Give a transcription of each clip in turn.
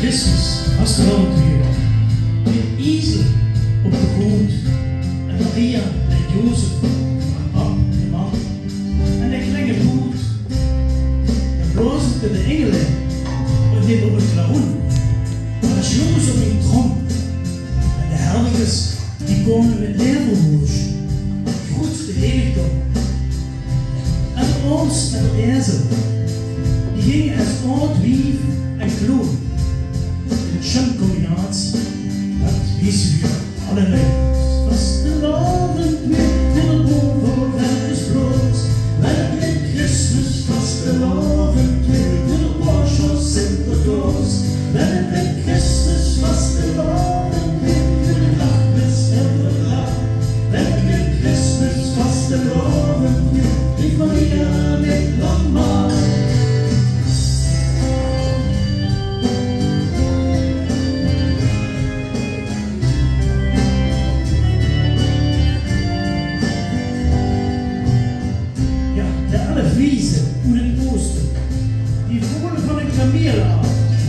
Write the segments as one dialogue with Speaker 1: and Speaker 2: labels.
Speaker 1: Christmas was er al weer. Met Ezel op de grond. En Maria en Jozef en pap en man. En de kleine boot. En blazende de engelen. En dit op het klaroen. En de jongens op een trom. En de helgers die komen met leerverhoos. Goed de heiligdom. En de oors en de ezel. Die gingen als oud wief en kloon. Een schöne combinatie. Dat wisten we allerlei. Vastelavond met de boom voor welkes brood. Welke Christmas, vastelavond met de borst van Sinterklaas. Welke Christmas, vastelavond met de nachtmis en de dag. Welke Christmas, vastelavond met Maria met landmaat. Vriezen uit het oosten, die voelen van een kameelhaar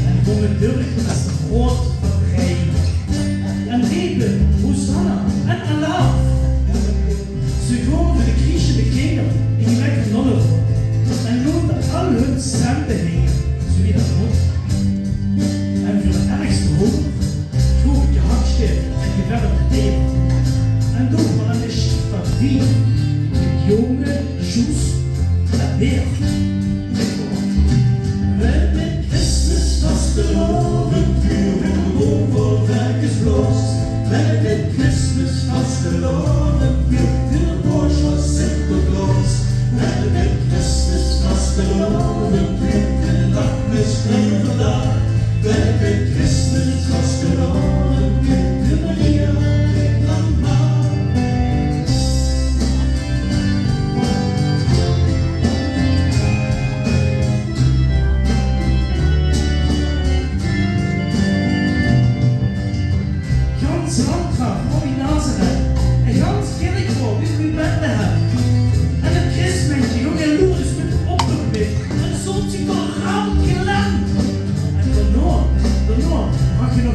Speaker 1: en komen terug als de brood van Rijn. En riepen Hosanna en Allah. Ze komen voor de Griekse bekenden in die weg nonnen en noemden al hun centen heen, zoals dat moet. En voor de ergste hoop droeg ik je hartstift en je verder tegen. En toen aan de schip van die, met jonge Joes. Welke Christmas vastelavond vuur met de boom voor werkers bloos. Welke Christmas vastelavond vuur in de borst van Sinterklaas. Welke Christmas vastelavond vuur in de nachtmis en vandaag. Welke Christmas vastelavond vuur in Maria met landmaat. Nog